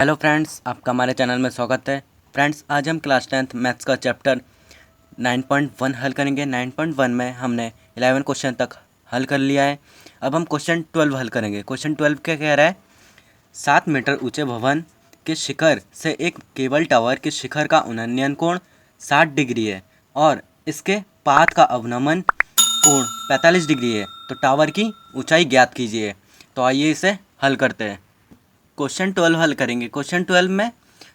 Hello friends, आपका हमारे channel में स्वागत है। फ्रेंड्स, आज हम क्लास 10th मैथ्स का चैप्टर 9.1 हल करेंगे। 9.1 में हमने 11 क्वेश्चन तक हल कर लिया है। अब हम क्वेश्चन 12 हल करेंगे। क्वेश्चन 12 क्या कह रहा है? 7 मीटर ऊंचे भवन के शिखर से एक केबल टावर के शिखर का उन्नयन कोण 60 डिग्री है और इसके पात का अवनमन कोण 45 डिग्री है, तो टावर की ऊंचाई ज्ञात कीजिए। तो आइए इसे हल करते हैं। क्वेश्चन 12 हल करेंगे। क्वेश्चन 12 में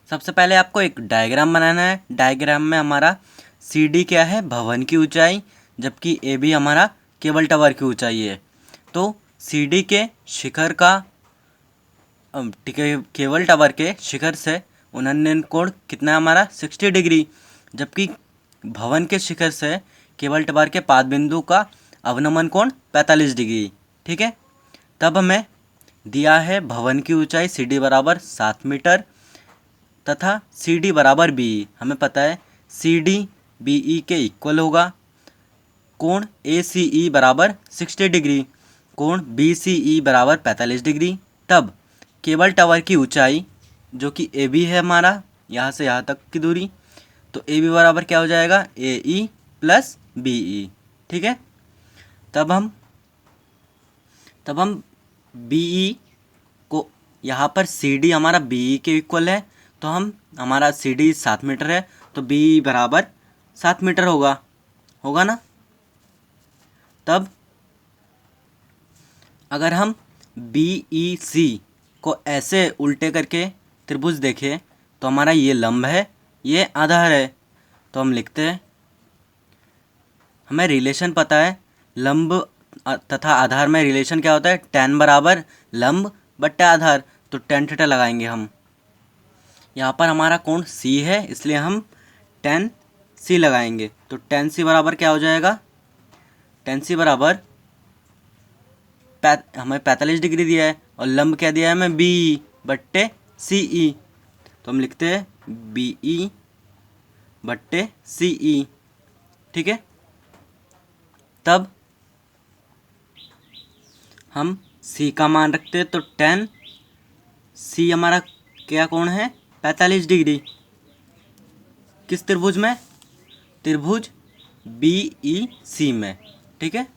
सबसे पहले आपको एक डायग्राम बनाना है। डायग्राम में हमारा सी डी क्या है? भवन की ऊंचाई, जबकि ए बी हमारा केबल टावर की ऊंचाई है। तो सी डी के शिखर का केबल टावर के शिखर से उन्नयन कोण कितना है हमारा? 60 डिग्री, जबकि भवन के शिखर से केबल टावर के पाद बिंदु का अवनमन कोण 45 डिग्री। ठीक है। तब हमें दिया है भवन की ऊंचाई सी डी बराबर 7 मीटर तथा सी डी बराबर बी ई। हमें पता है सी डी बी ई के इक्वल होगा। कोण ए सी ई बराबर 60 डिग्री, कोण बी सी ई बराबर 45 डिग्री। तब केबल टावर की ऊंचाई जो कि ए बी है हमारा, यहाँ से यहाँ तक की दूरी, तो ए बी बराबर क्या हो जाएगा? ए ई प्लस बी ई। ठीक है। तब हम बी ई को यहाँ पर सी डी हमारा बी ई के इक्वल है, तो हमारा सी डी 7 मीटर है, तो बी ई बराबर 7 मीटर होगा ना। तब अगर हम बी ई सी को ऐसे उल्टे करके त्रिभुज देखें तो हमारा ये लंब है, ये आधार है। तो हम लिखते हैं, हमें रिलेशन पता है लंब तथा आधार में रिलेशन क्या होता है? tan बराबर लंब बट्टा आधार। तो tan थीटा लगाएंगे हम। यहाँ पर हमारा कोण C है, इसलिए हम tan C लगाएंगे। तो tan C बराबर क्या हो जाएगा? tan C बराबर हमें 45 डिग्री दिया है और लंब क्या दिया है हमें? BE बट्टे CE। तो हम लिखते हैं BE बट्टे CE। ठीक है। तब हम C का मान रखते हैं, तो tan C हमारा क्या कोण है? 45 डिग्री। किस त्रिभुज में? त्रिभुज BEC में। ठीक है।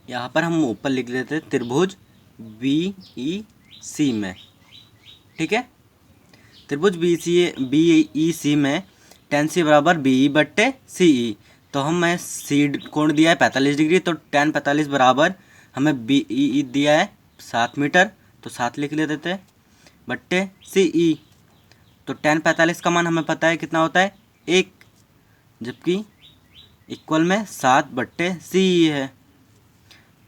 यहाँ पर हम ऊपर लिख लेते हैं त्रिभुज BEC में। ठीक है। त्रिभुज BEC में tan C बराबर BE बट्टे CE। तो हमें सी कोण दिया है 45 डिग्री, तो tan 45 बराबर हमें BE दिया है 7 मीटर, तो 7 लिख लेते थे बट्टे CE। तो tan 45 का मान हमें पता है कितना होता है? 1, जबकि इक्वल में 7 बट्टे CE है।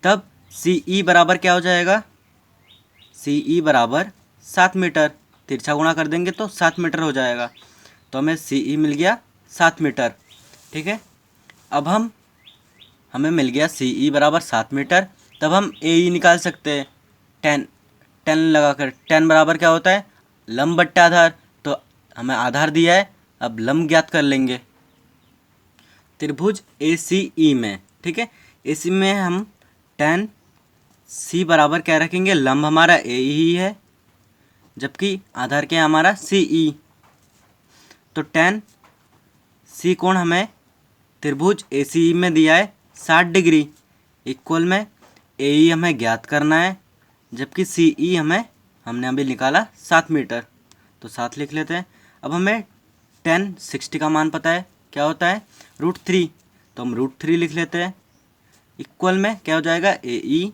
तब CE बराबर क्या हो जाएगा? CE बराबर 7 मीटर। तिरछा गुणा कर देंगे तो 7 मीटर हो जाएगा। तो हमें CE मिल गया 7 मीटर। ठीक है। अब हमें मिल गया CE बराबर 7 मीटर। तब हम AE निकाल सकते हैं tan लगाकर। tan बराबर क्या होता है? लंब बट्टा आधार। तो हमें आधार दिया है, अब लंब ज्ञात कर लेंगे त्रिभुज ACE में। ठीक है। AC में हम tan C बराबर क्या रखेंगे? लंब हमारा AE ही है, जबकि आधार क्या है हमारा? CE। तो tan C कोण हमें त्रिभुज ACE में दिया है 60 डिग्री, इक्वल में AE हमें ज्ञात करना है, जबकि CE हमने अभी निकाला 7 मीटर। तो 7 लिख लेते हैं। अब हमें tan 60 का मान पता है, क्या होता है? √3। तो हम √3 लिख लेते हैं, इक्वल में क्या हो जाएगा? AE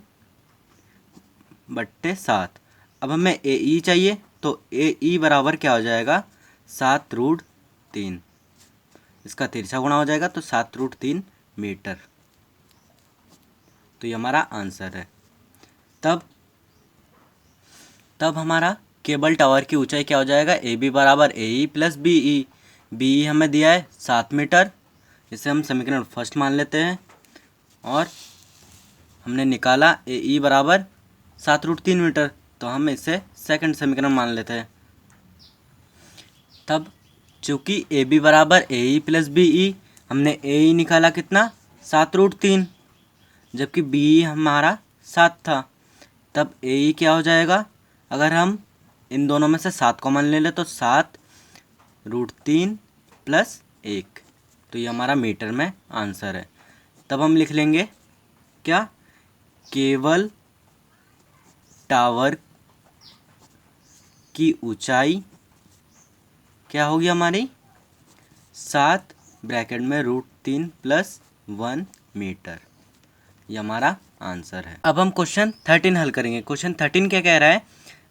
बट्टे 7। अब हमें AE चाहिए, तो AE बराबर क्या हो जाएगा? 7√3। इसका तिरछा गुणा हो जाएगा, तो 7√3 मीटर। तो ये हमारा आंसर है। तब हमारा केबल टावर की ऊंचाई क्या हो जाएगा? AB बराबर AE प्लस BE। BE हमें दिया है 7 मीटर, इसे हम समीकरण फर्स्ट मान लेते हैं, और हमने निकाला AE बराबर 7√3 मीटर, तो हम इसे सेकंड समीकरण मान लेते हैं। तब चूँकि AB बराबर AE प्लस BE, हमने AE निकाला कितना? 7√3, जबकि BE हमारा 7 था। तब AE क्या हो जाएगा? अगर हम इन दोनों में से 7 कॉमन ले ले तो 7√3 + 1, तो ये हमारा मीटर में आंसर है। तब हम लिख लेंगे क्या, केवल टावर की ऊंचाई क्या होगी हमारी, 7 ब्रैकेट में √3 + 1 मीटर। ये हमारा आंसर है। अब हम क्वेश्चन 13 हल करेंगे। क्वेश्चन 13 क्या कह रहा है,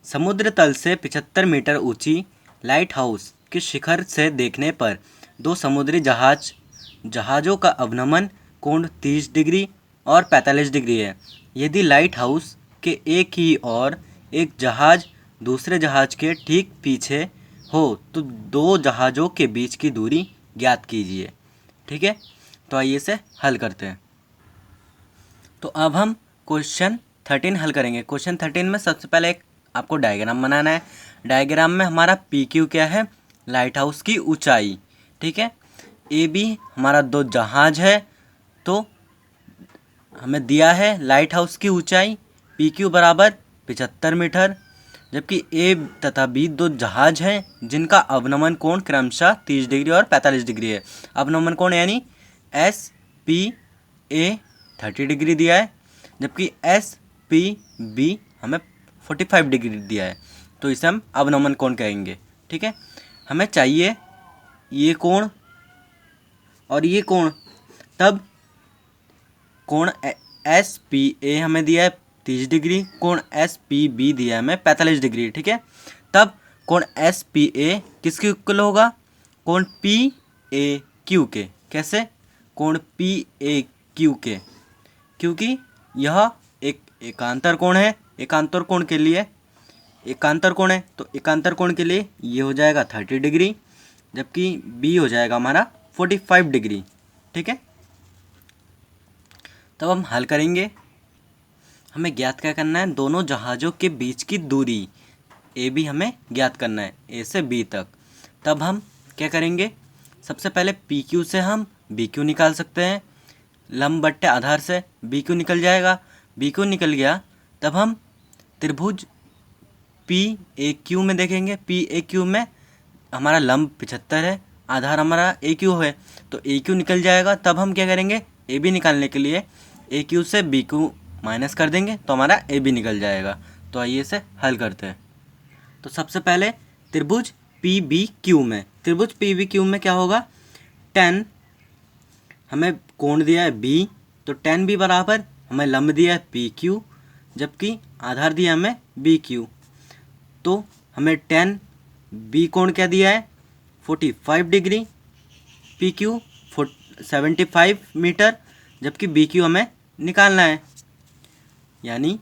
समुद्र तल से 75 मीटर ऊंची लाइट हाउस के शिखर से देखने पर दो समुद्री जहाज़ों का अवनमन कोण 30 डिग्री और 45 डिग्री है। यदि लाइट हाउस के एक ही और एक जहाज़ दूसरे जहाज़ के ठीक पीछे हो तो दो जहाज़ों के बीच की दूरी ज्ञात कीजिए। ठीक है, तो आइए इसे हल करते हैं। तो अब हम क्वेश्चन 13 हल करेंगे। क्वेश्चन 13 में सबसे पहले एक आपको डायग्राम बनाना है। डायग्राम में हमारा पी क्यू क्या है, लाइट हाउस की ऊंचाई। ठीक है, ए बी हमारा दो जहाज है, तो हमें दिया है लाइट हाउस की ऊंचाई पी क्यू बराबर 75 मीटर, जबकि ए तथा बी दो जहाज हैं जिनका अवनमन कोण क्रमशः 30 डिग्री और 45 डिग्री है। अवनमन कोण यानी एस पी ए 30 डिग्री दिया है, जबकि एस पी बी हमें 45 डिग्री दिया है, तो इसे हम अवनमन कोण कहेंगे। ठीक है, हमें चाहिए ये कोण और ये कोण, तब कोण एस पी ए हमें दिया है 30 डिग्री, कोण एस पी बी दिया है हमें 45 डिग्री। ठीक है, तब कोण एस पी ए किसके इक्वल होगा, कोण पी ए क्यू के। कैसे, कोण पी ए क्यू के, क्योंकि यह एक एकांतर कोण है। एकांतर कोण के लिए एकांतर कोण है, तो एकांतर कोण के लिए ये हो जाएगा 30 डिग्री, जबकि बी हो जाएगा हमारा 45 डिग्री। ठीक है, तब हम हल करेंगे। हमें ज्ञात क्या करना है, दोनों जहाज़ों के बीच की दूरी ए बी हमें ज्ञात करना है, ए से बी तक। तब हम क्या करेंगे, सबसे पहले पी क्यू से हम बी क्यू निकाल सकते हैं। लंब बट्टे आधार से बी क्यू निकल जाएगा, बी क्यू निकल गया, तब हम त्रिभुज पी ए क्यू में देखेंगे। पी ए क्यू में हमारा लंब 75 है, आधार हमारा ए क्यू है, तो ए क्यू निकल जाएगा। तब हम क्या करेंगे, ए बी निकालने के लिए ए क्यू से बी क्यू माइनस कर देंगे, तो हमारा ए बी निकल जाएगा। तो आइए इसे हल करते हैं। तो सबसे पहले त्रिभुज पी बी क्यू में, त्रिभुज पी बी क्यू में क्या होगा, 10 हमें कोण दिया है बी, तो 10 बी बराबर हमें लंब दिया है पी क्यू, जबकि आधार दिया हमें बी क्यू, तो हमें 10 बी कोण क्या दिया है 45 डिग्री, पी क्यू 75 मीटर, जबकि बी क्यू हमें निकालना है, यानी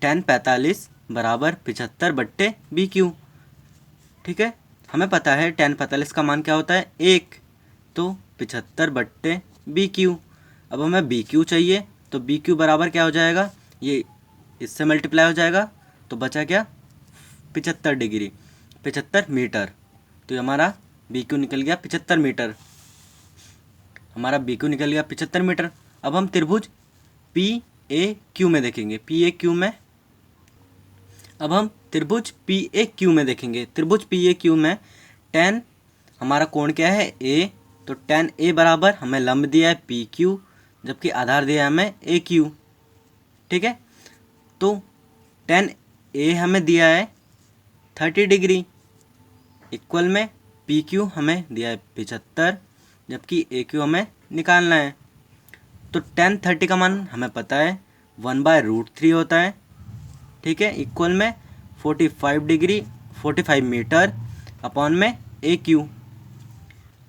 10 45 बराबर 75 बट्टे बी क्यू। ठीक है, हमें पता है 10 45 का मान क्या होता है 1, तो 75 बट्टे बी क्यू। अब हमें बी क्यू चाहिए, तो बी क्यू बराबर क्या हो जाएगा, ये इससे मल्टीप्लाई हो जाएगा, तो बचा क्या 75 डिग्री, 75 मीटर, तो हमारा बी क्यू निकल गया 75 मीटर। हमारा बी क्यू निकल गया 75 मीटर। अब हम त्रिभुज पी ए क्यू में देखेंगे। पी ए क्यू में अब हम त्रिभुज पी ए क्यू में देखेंगे। त्रिभुज पी ए क्यू में 10 हमारा कोण क्या है ए, तो 10 ए बराबर हमें लंब दिया है पी क्यू, जबकि आधार दिया है हमें ए क्यू। ठीक है, तो 10 ए हमें दिया है 30 डिग्री, इक्वल में पी क्यू हमें दिया है 75, जबकि ए क्यू हमें निकालना है। तो 10 30 का मान हमें पता है 1/√3 होता है। ठीक है, इक्वल में 45 डिग्री 45 मीटर अपॉन में ए क्यू।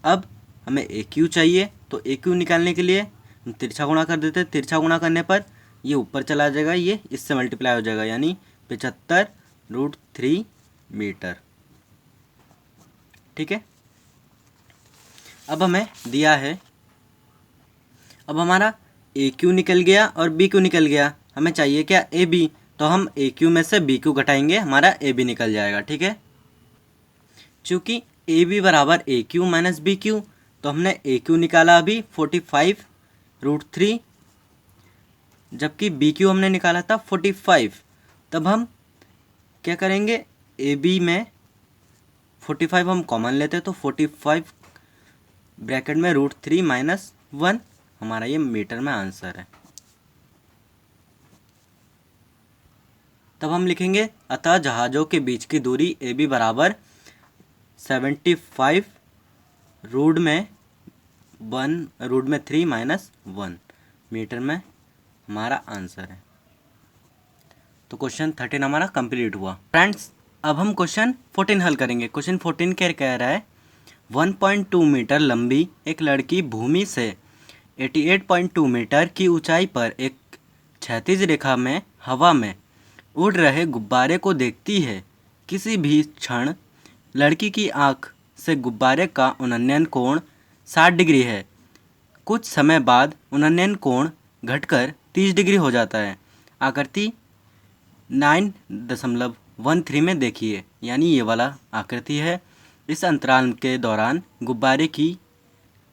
अब हमें ए क्यू चाहिए, तो ए क्यू निकालने के लिए हम तिरछा गुणा कर देते हैं। तिरछा गुणा करने पर ये ऊपर चला जाएगा, ये इससे मल्टीप्लाई हो जाएगा, यानी 75√3 मीटर। ठीक है, अब हमें दिया है, अब हमारा ए क्यू निकल गया और बी क्यू निकल गया, हमें चाहिए क्या ए बी, तो हम ए क्यू में से बी क्यू घटाएंगे, हमारा ए बी निकल जाएगा। ठीक है, चूँकि ए बी बराबर ए क्यू माइनस बी क्यू, तो हमने ए क्यू निकाला अभी 45√3, जबकि बी क्यू हमने निकाला था 45। तब हम क्या करेंगे, ए बी में 45 हम कॉमन लेते हैं तो 45 ब्रैकेट में √3 - 1 हमारा ये मीटर में आंसर है। तब हम लिखेंगे अतः जहाज़ों के बीच की दूरी ए बी बराबर 75 रूट में 3 - 1 मीटर में हमारा आंसर है। तो क्वेश्चन 13 हमारा कंप्लीट हुआ। फ्रेंड्स अब हम क्वेश्चन 14 हल करेंगे। क्वेश्चन 14 क्या कह रहा है, 1.2 मीटर लंबी एक लड़की भूमि से 88.2 मीटर की ऊंचाई पर एक क्षैतिज रेखा में हवा में उड़ रहे गुब्बारे को देखती है। किसी भी क्षण लड़की की आंख से गुब्बारे का उन्नयन कोण 60 डिग्री है। कुछ समय बाद उन्नयन कोण घटकर 30 डिग्री हो जाता है। आकृति 9.13 में देखिए, यानी ये वाला आकृति है। इस अंतराल के दौरान गुब्बारे की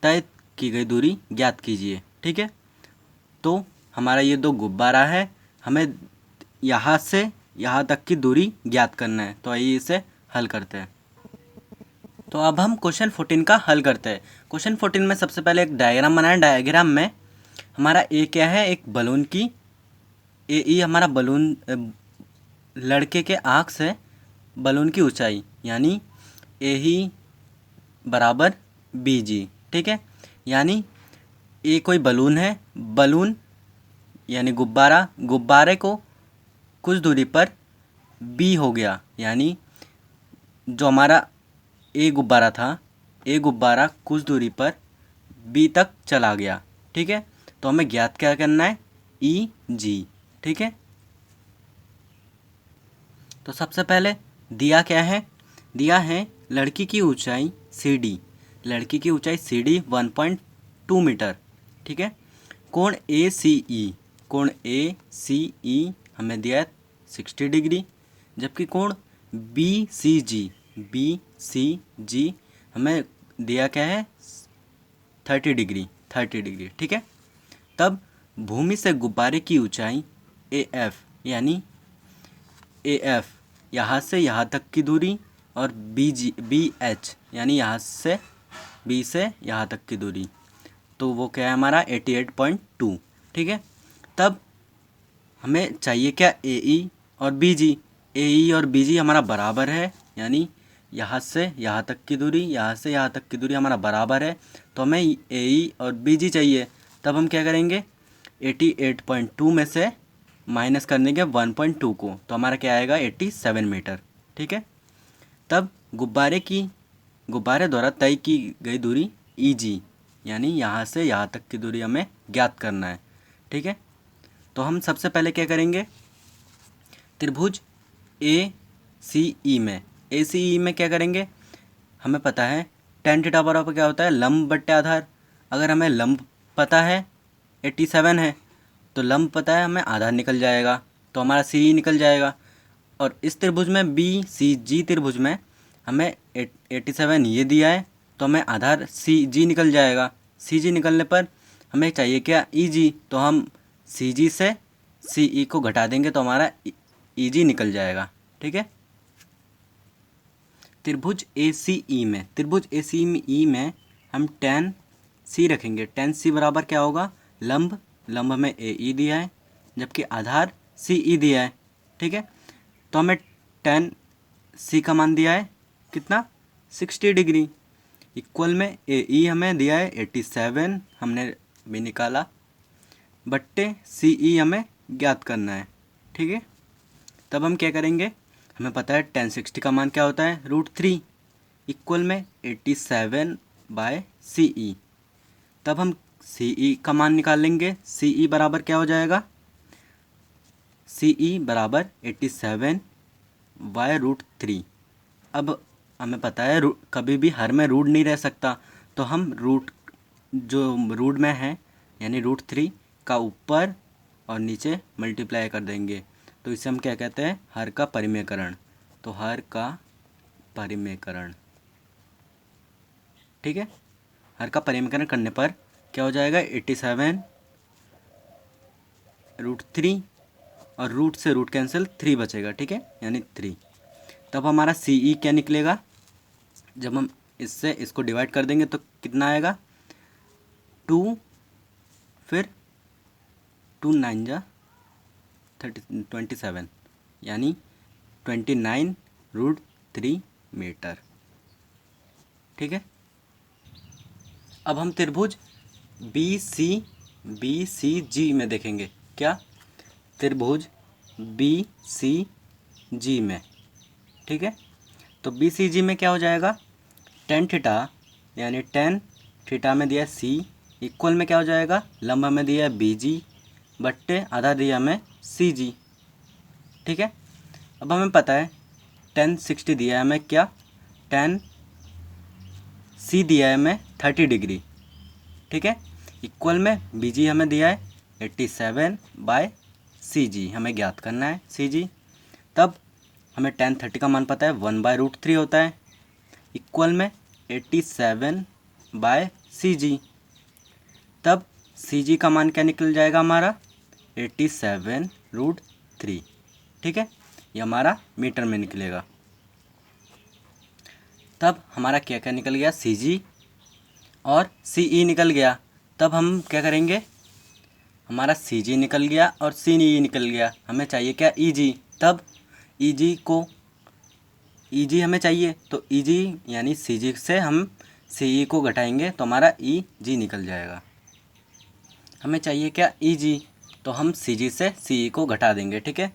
तय की गई दूरी ज्ञात कीजिए। ठीक है, तो हमारा ये 2 गुब्बारा है, हमें यहाँ से यहाँ तक की दूरी ज्ञात करना है। तो आइए इसे हल करते हैं। तो अब हम क्वेश्चन 14 का हल करते हैं। क्वेश्चन 14 में सबसे पहले एक डायग्राम बनाएं। डायग्राम में हमारा ए क्या है, एक बलून की ए ई हमारा बलून लड़के के आँख से बलून की ऊंचाई, यानी ए ही बराबर बी जी। ठीक है, यानी ए कोई बलून है, बलून यानी गुब्बारा, गुब्बारे को कुछ दूरी पर बी हो गया, यानी जो हमारा ए गुब्बारा था, ए गुब्बारा कुछ दूरी पर बी तक चला गया। ठीक है, तो हमें ज्ञात क्या करना है, ई जी। ठीक है, तो सबसे पहले दिया क्या है, दिया है लड़की की ऊंचाई सी डी, लड़की की ऊंचाई सी डी 1.2 मीटर। ठीक है, कोण ए सी ई, कोण ए सी ई हमें दिया है 60 डिग्री, जबकि कोण बी सी जी हमें दिया क्या है 30 डिग्री। ठीक है, तब भूमि से गुब्बारे की ऊंचाई ए एफ, यानी ए एफ यहाँ से यहाँ तक की दूरी, और बी एच यानी यहाँ से बी से यहाँ तक की दूरी, तो वो क्या है हमारा 88.2। ठीक है, तब हमें चाहिए क्या, ए ई और बी जी। ए ई और बी जी हमारा बराबर है, यानी यहाँ से यहाँ तक की दूरी, यहाँ से यहाँ तक की दूरी हमारा बराबर है, तो हमें ए ई और बी जी चाहिए। तब हम क्या करेंगे, 88.2 में से माइनस कर देंगे 1.2 को, तो हमारा क्या आएगा 87 मीटर। ठीक है, तब गुब्बारे द्वारा तय की गई दूरी ई जी, यानी यहाँ से यहाँ तक की दूरी हमें ज्ञात करना है। ठीक है, तो हम सबसे पहले क्या करेंगे, त्रिभुज ए सी ई में क्या करेंगे, हमें पता है tan थीटा बराबर क्या होता है, लंब बट्टे आधार। अगर हमें लंब पता है 87 है, तो लंब पता है हमें आधार निकल जाएगा, तो हमारा सी ई निकल जाएगा। और इस त्रिभुज में बी सी जी त्रिभुज में हमें 87 ये दिया है, तो हमें आधार सी जी निकल जाएगा। सी जी निकलने पर हमें चाहिए क्या, ई जी, तो हम सी जी से सी ई को घटा देंगे तो हमारा ई जी निकल जाएगा। ठीक है, त्रिभुज ए सी ई में हम tan सी रखेंगे। tan सी बराबर क्या होगा, लंब में ए ई दिया है, जबकि आधार सी ई दिया है। ठीक है, तो हमें tan सी का मान दिया है कितना, 60 डिग्री, इक्वल में ए ई हमें दिया है 87, हमने भी निकाला, बट्टे सी ई हमें ज्ञात करना है। ठीक है, तब हम क्या करेंगे, हमें पता है tan 60 का मान क्या होता है, √3, इक्वल में 87/CE। तब हम CE का मान निकाल लेंगे। CE बराबर क्या हो जाएगा, CE बराबर 87/√3। अब हमें पता है कभी भी हर में रूट नहीं रह सकता, तो हम जो रूट में है यानी √3 का ऊपर और नीचे मल्टीप्लाई कर देंगे, तो इसे हम क्या कहते हैं, हर का परिमेयकरण। तो हर का परिमेयकरण, ठीक है, हर का परिमेयकरण करने पर क्या हो जाएगा, 87/√3, और रूट से रूट कैंसिल 3 बचेगा। ठीक है, यानी 3। तब हमारा सी ई क्या निकलेगा, जब हम इससे इसको डिवाइड कर देंगे तो कितना आएगा, 2, फिर 2 9 जा 27, यानी 29√3 मीटर। ठीक है। अब हम त्रिभुज बी सी जी में देखेंगे। क्या, त्रिभुज बी सी जी में। ठीक है। तो बी सी जी में क्या हो जाएगा, टेन थीटा, यानी टेन थीटा में दिया सी, इक्वल में क्या हो जाएगा, लंबा में दिया बी जी बट्टे आधा दिया हमें सी जी। ठीक है। अब हमें पता है टेन 60 दिया है हमें, क्या, टेन सी दिया है हमें 30 डिग्री। ठीक है। इक्वल में बी जी हमें दिया है 87/सी जी, हमें ज्ञात करना है सी जी। तब हमें टेन 30 का मान पता है 1/√3 होता है, इक्वल में 87/सी जी। तब सी जी का मान क्या निकल जाएगा हमारा, 87√3। ठीक है। ये हमारा मीटर में निकलेगा। तब हमारा क्या क्या निकल गया, सी जी और सी ई निकल गया। तब हम क्या करेंगे, हमारा सी जी निकल गया और सी ई निकल गया, हमें चाहिए क्या, ई जी। तब ई जी हमें चाहिए, तो ई जी यानी सी जी से हम सी ई को घटाएंगे तो हमारा ई जी निकल जाएगा। हमें चाहिए क्या, ई जी, तो हम सी जी से सी ई को घटा देंगे। ठीक है।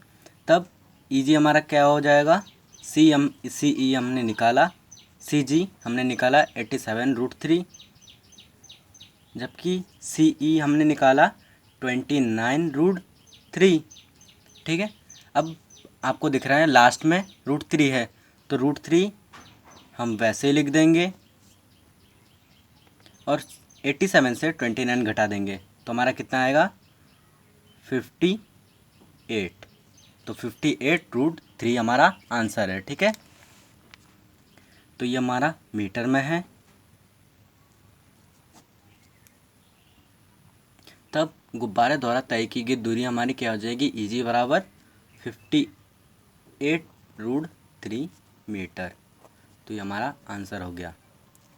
तब ई जी हमारा क्या हो जाएगा, सी ई हमने निकाला, सी जी हमने निकाला 87√3, जबकि सी ई हमने निकाला 29√3। ठीक है। अब आपको दिख रहा है लास्ट में √3 है, तो √3 हम वैसे ही लिख देंगे और 87 से 29 घटा देंगे तो हमारा कितना आएगा, 58। तो 58√3 हमारा आंसर है। ठीक है। तो ये हमारा मीटर में है। तब गुब्बारे द्वारा तय की गई दूरी हमारी क्या हो जाएगी, ई जी बराबर 58√3 मीटर। तो ये हमारा आंसर हो गया।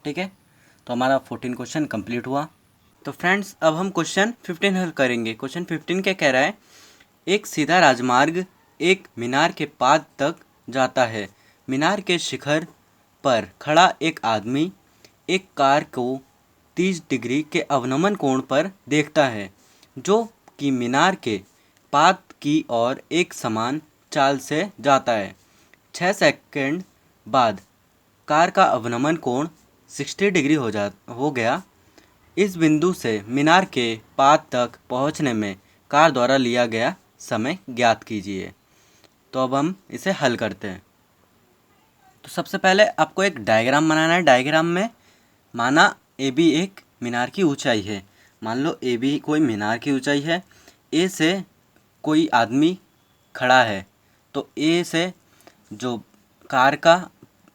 ठीक है। तो हमारा 14 क्वेश्चन कंप्लीट हुआ। तो फ्रेंड्स अब हम क्वेश्चन 15 हल करेंगे। क्वेश्चन 15 क्या कह रहा है, एक सीधा राजमार्ग एक मीनार के पाद तक जाता है। मीनार के शिखर पर खड़ा एक आदमी एक कार को 30 डिग्री के अवनमन कोण पर देखता है, जो कि मीनार के पाद की ओर एक समान चाल से जाता है। 6 सेकंड बाद कार का अवनमन कोण 60 डिग्री हो गया। इस बिंदु से मीनार के पाद तक पहुंचने में कार द्वारा लिया गया समय ज्ञात कीजिए। तो अब हम इसे हल करते हैं। तो सबसे पहले आपको एक डायग्राम बनाना है। डायग्राम में माना ए बी एक मीनार की ऊंचाई है। मान लो ए बी कोई मीनार की ऊंचाई है, ए से कोई आदमी खड़ा है, तो ए से जो कार का,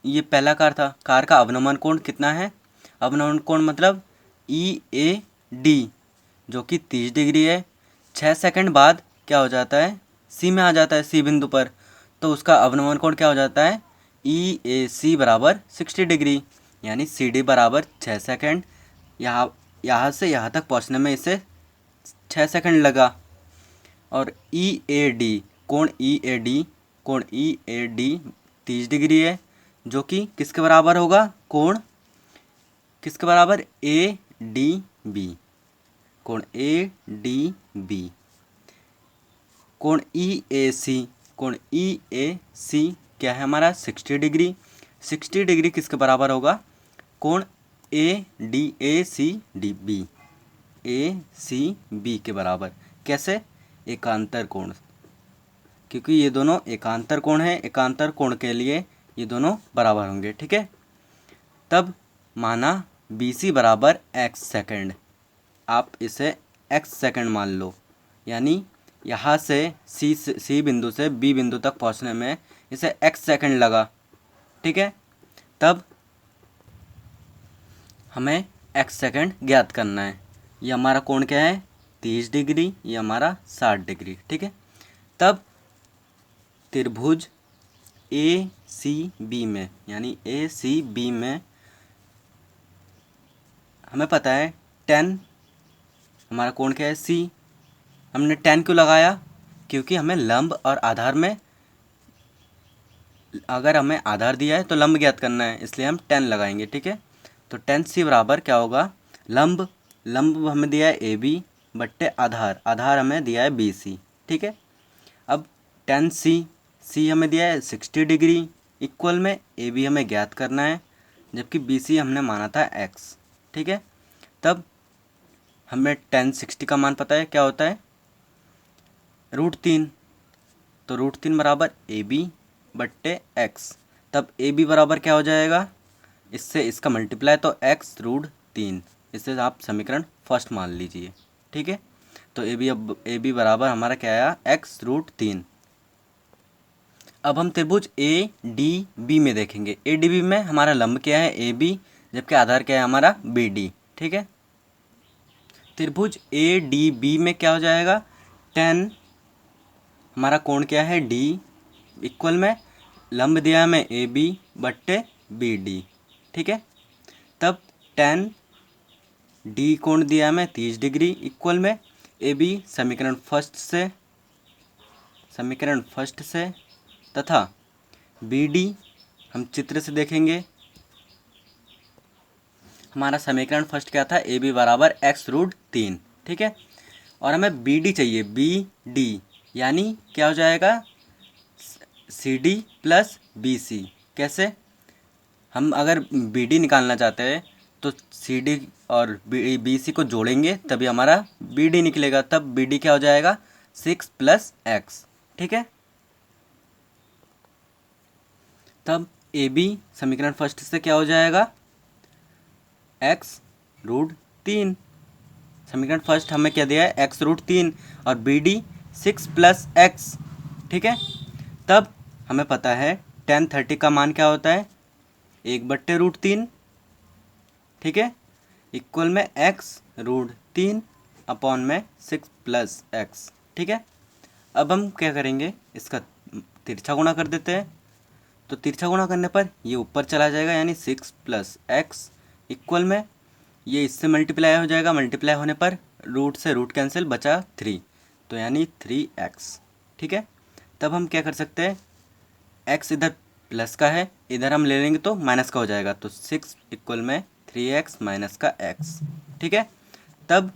ये पहला कार था, कार का अवनमन कोण कितना है, अवनमन कोण मतलब ई ए डी, जो कि 30 डिग्री है। 6 सेकंड बाद क्या हो जाता है, सी में आ जाता है, सी बिंदु पर, तो उसका अवनमन कोण क्या हो जाता है, ई ए सी बराबर 60 डिग्री, यानी सी डी बराबर 6 सेकंड। यहाँ से यहाँ तक पहुँचने में इसे 6 सेकंड लगा। और ई ए डी कोण ई ए डी 30 डिग्री है, जो कि किसके बराबर होगा, कोण किसके बराबर, ए डी बी, कोण ए डी बी। कोण ई ए सी क्या है हमारा, 60 डिग्री। 60 डिग्री किसके बराबर होगा, कोण ए सी बी के बराबर। कैसे, एकांतर कोण, क्योंकि ये दोनों एकांतर कोण है, एकांतर कोण के लिए ये दोनों बराबर होंगे। ठीक है। तब माना बी सी बराबर x सेकंड, आप इसे x सेकंड मान लो, यानी यहाँ से सी बिंदु से बी बिंदु तक पहुँचने में इसे x सेकंड लगा। ठीक है। तब हमें x सेकंड ज्ञात करना है। ये हमारा कोण क्या है, 30 डिग्री, ये हमारा 60 डिग्री। ठीक है। तब त्रिभुज ए सी बी में, यानी ए सी बी में हमें पता है 10, हमारा कोण क्या है सी। हमने 10 क्यों लगाया? क्योंकि हमें लंब और आधार में, अगर हमें आधार दिया है तो लंब ज्ञात करना है, इसलिए हम 10 लगाएंगे। ठीक है, तो 10 सी बराबर क्या होगा? लंब, लंब हमें दिया है ए बी बट्टे आधार, आधार हमें दिया है बी सी। ठीक है, अब 10 सी, सी हमें दिया है 60 डिग्री, इक्वल में ए बी हमें ज्ञात करना है, जबकि बी सी हमने माना था एक्स। ठीक है, तब हमें 10 60 का मान पता है क्या होता है? √3। तो √3 बराबर ए बी बट्टे एक्स। तब ए बी बराबर क्या हो जाएगा? इससे इसका मल्टीप्लाई, तो एक्स √3। इससे आप समीकरण फर्स्ट मान लीजिए। ठीक है, तो ए बी बराबर हमारा क्या आया? एक्स √3। अब हम त्रिभुज ए डी बी में देखेंगे। ए डी बी में हमारा लंब क्या है? ए बी, जबकि आधार क्या है हमारा? B D. ठीक है, त्रिभुज ए डी बी में क्या हो जाएगा? 10, हमारा कोण क्या है? डी, इक्वल में लंब दिया है हमें ए बी बट्टे बी डी। ठीक है, तब 10 डी कोण दिया है हमें 30 डिग्री, इक्वल में ए बी समीकरण फर्स्ट से तथा बी डी हम चित्र से देखेंगे। हमारा समीकरण फर्स्ट क्या था? ए बी बराबर एक्स √3। ठीक है, और हमें बी डी चाहिए, बी डी यानी क्या हो जाएगा? C D plus B C. कैसे? हम अगर बी डी निकालना चाहते हैं तो सी डी और बी सी को जोड़ेंगे तभी हमारा बी डी निकलेगा। तब बी डी क्या हो जाएगा? 6 + x। ठीक है, तब ए बी समीकरण फर्स्ट से क्या हो जाएगा? एक्स √3। समीकरण फर्स्ट हमें क्या दिया है? एक्स √3 और बी डी 6 + x। ठीक है, तब हमें पता है 10 30 का मान क्या होता है? 1/√3। ठीक है, इक्वल में एक्स √3 अपॉन में 6 + x। ठीक है, अब हम क्या करेंगे? इसका तिरछा गुणा कर देते हैं। तो तिरछा गुणा करने पर ये ऊपर चला जाएगा, यानी 6 + x, इक्वल में ये इससे मल्टीप्लाई हो जाएगा, मल्टीप्लाई होने पर रूट से रूट कैंसिल, बचा 3, तो यानी 3x। ठीक है, तब हम क्या कर सकते हैं? x इधर प्लस का है, इधर हम ले लेंगे तो माइनस का हो जाएगा, तो 6 इक्वल में 3x माइनस का x। ठीक है, तब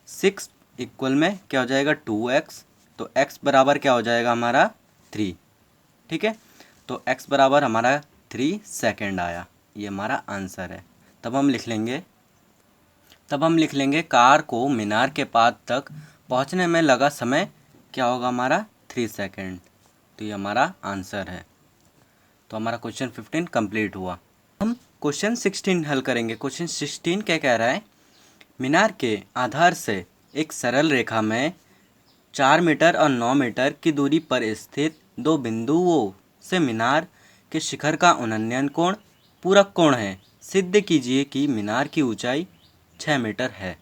6 इक्वल में क्या हो जाएगा? 2x। तो x बराबर क्या हो जाएगा हमारा? 3। ठीक है, तो x बराबर हमारा 3 सेकेंड आया, ये हमारा आंसर है। तब हम लिख लेंगे कार को मीनार के पास तक पहुंचने में लगा समय क्या होगा हमारा? 3 सेकेंड। तो ये हमारा आंसर है। तो हमारा क्वेश्चन 15 कंप्लीट हुआ। हम क्वेश्चन 16 हल करेंगे। क्वेश्चन 16 क्या कह रहा है? मीनार के आधार से एक सरल रेखा में 4 मीटर और 9 मीटर की दूरी पर स्थित दो बिंदुओं से मीनार के शिखर का उन्नयन कोण पूरक कोण है। सिद्ध कीजिए कि मीनार की ऊंचाई 6 मीटर है।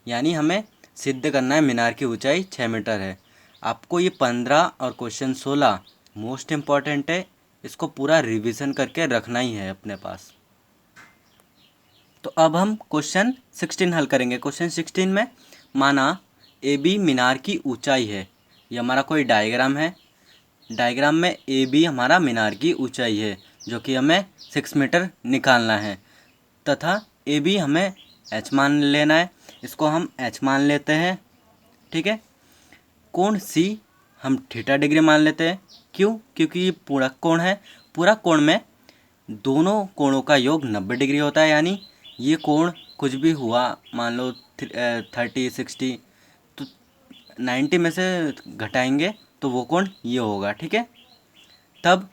यानी हमें सिद्ध करना है मीनार की ऊंचाई 6 मीटर है। आपको ये 15 और क्वेश्चन 16 मोस्ट इम्पॉर्टेंट है, इसको पूरा रिवीजन करके रखना ही है अपने पास। तो अब हम क्वेश्चन 16 हल करेंगे। क्वेश्चन 16 में माना ए बी मीनार की ऊंचाई है। ये हमारा कोई डायग्राम है, डायग्राम में ए बी हमारा मीनार की ऊंचाई है, जो कि हमें 6 मीटर निकालना है, तथा ए बी हमें एच मान लेना है। इसको हम एच मान लेते हैं। ठीक है, कोण सी हम थीटा डिग्री मान लेते हैं। क्यों? क्योंकि ये पूरक कोण है। पूरक कोण में दोनों कोणों का योग 90 डिग्री होता है, यानी ये कोण कुछ भी हुआ, मान लो 30 60, तो 90 में से घटाएंगे तो वो कोण ये होगा। ठीक है, तब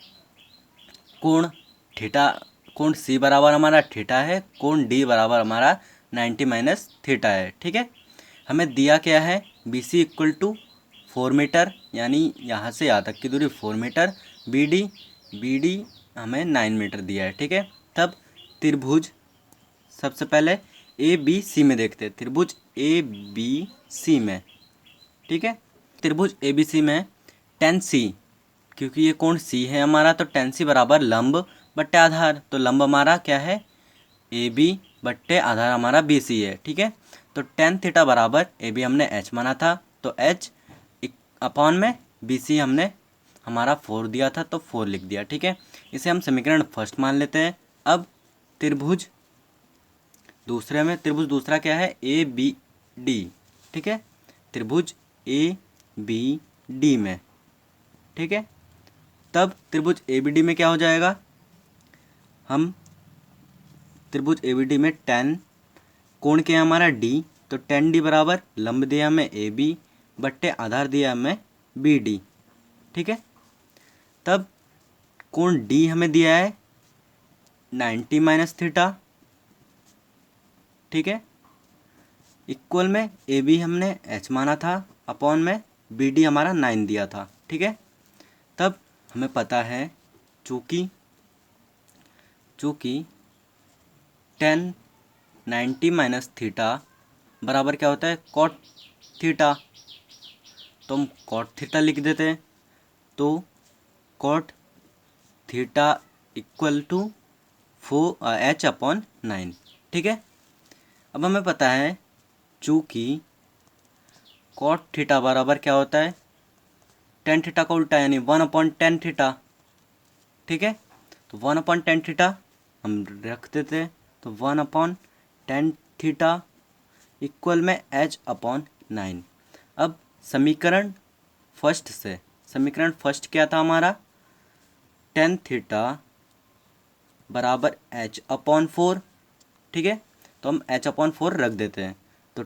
कोण सी बराबर हमारा थीटा है, कोण डी बराबर हमारा 90 - थीटा है। ठीक है, हमें दिया क्या है? B C equal to 4 metre, यानी यहाँ से यहाँ तक की दूरी 4 मीटर। बी डी हमें 9 मीटर दिया है। ठीक है, तब त्रिभुज सबसे पहले ए बी सी में देखते हैं। त्रिभुज ए बी सी में, ठीक है, त्रिभुज ए बी सी में 10 सी क्योंकि ये कोण सी है हमारा, तो टेन सी बराबर लंब बट्टे आधार। तो लंब हमारा क्या है, ए बी बट्टे आधार हमारा बी सी है। ठीक है, तो टेन थीटा बराबर ए बी हमने एच माना था, तो एच अपॉन में बी सी हमने हमारा 4 दिया था, तो 4 लिख दिया। ठीक है, इसे हम समीकरण फर्स्ट मान लेते हैं। अब त्रिभुज दूसरे में, त्रिभुज दूसरा क्या है, ए बी डी। ठीक है, त्रिभुज ए बी डी में, ठीक है, तब त्रिभुज ए बी डी में क्या हो जाएगा, हम त्रिभुज ए बी डी में टेन कोण क्या है हमारा डी, तो टेन डी बराबर लंब दिया हमें ए बी बट्टे आधार दिया हमें बी डी। ठीक है, तब कोण डी हमें दिया है 90 माइनस थीटा। ठीक है, इक्वल में ए बी हमने एच माना था, अपॉन में बी डी हमारा 9 दिया था। ठीक है, तब हमें पता है चूँकि 10 90 माइनस थीटा बराबर क्या होता है, कॉट थीटा, तो हम कॉट थीटा लिख देते हैं। तो cot theta equal to 4 H/9। ठीक है, अब हमें पता है चूँकि कॉट थीटा बराबर क्या होता है, टेन थीटा का उल्टा यानी 1/10 थीटा। ठीक है, तो 1/10 थीटा हम रख देते हैं, तो 1/10 थीटा इक्वल में H/9। अब समीकरण फर्स्ट से, समीकरण फर्स्ट क्या था हमारा, टेन थीटा बराबर H/4। ठीक है, तो हम H/4 रख देते हैं, तो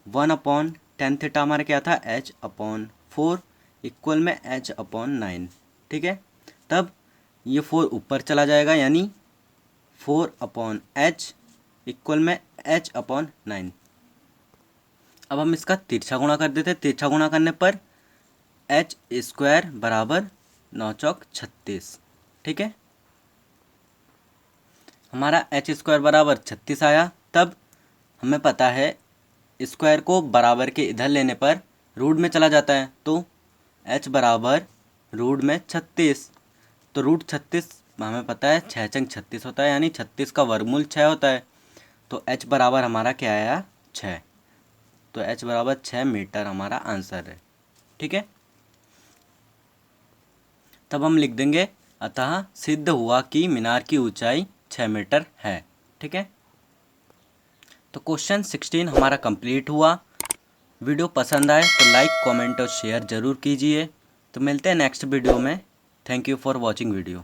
1/10 थीटा हमारा क्या था, H/4 इक्वल में H/9। ठीक है, तब ये 4 ऊपर चला जाएगा, यानी 4/H इक्वल में H/9। अब हम इसका तिरछा गुणा कर देते हैं। तिरछा गुणा करने पर H² बराबर 9 चौक 36। ठीक है, हमारा H² बराबर 36 आया। तब हमें पता है स्क्वायर को बराबर के इधर लेने पर रूट में चला जाता है, तो H बराबर रूट में 36। तो रूट 36 हमें पता है 6 चंग 36 होता है, यानी 36 का वर्गमूल 6 होता है। तो H बराबर हमारा क्या आया, 6। तो H बराबर 6 मीटर हमारा आंसर है। ठीक है, तब हम लिख देंगे अतः सिद्ध हुआ कि मीनार की ऊंचाई 6 मीटर है। ठीक है, तो क्वेश्चन 16 हमारा कंप्लीट हुआ। वीडियो पसंद आए तो लाइक कमेंट और शेयर ज़रूर कीजिए। तो मिलते हैं नेक्स्ट वीडियो में। Thank you for watching video.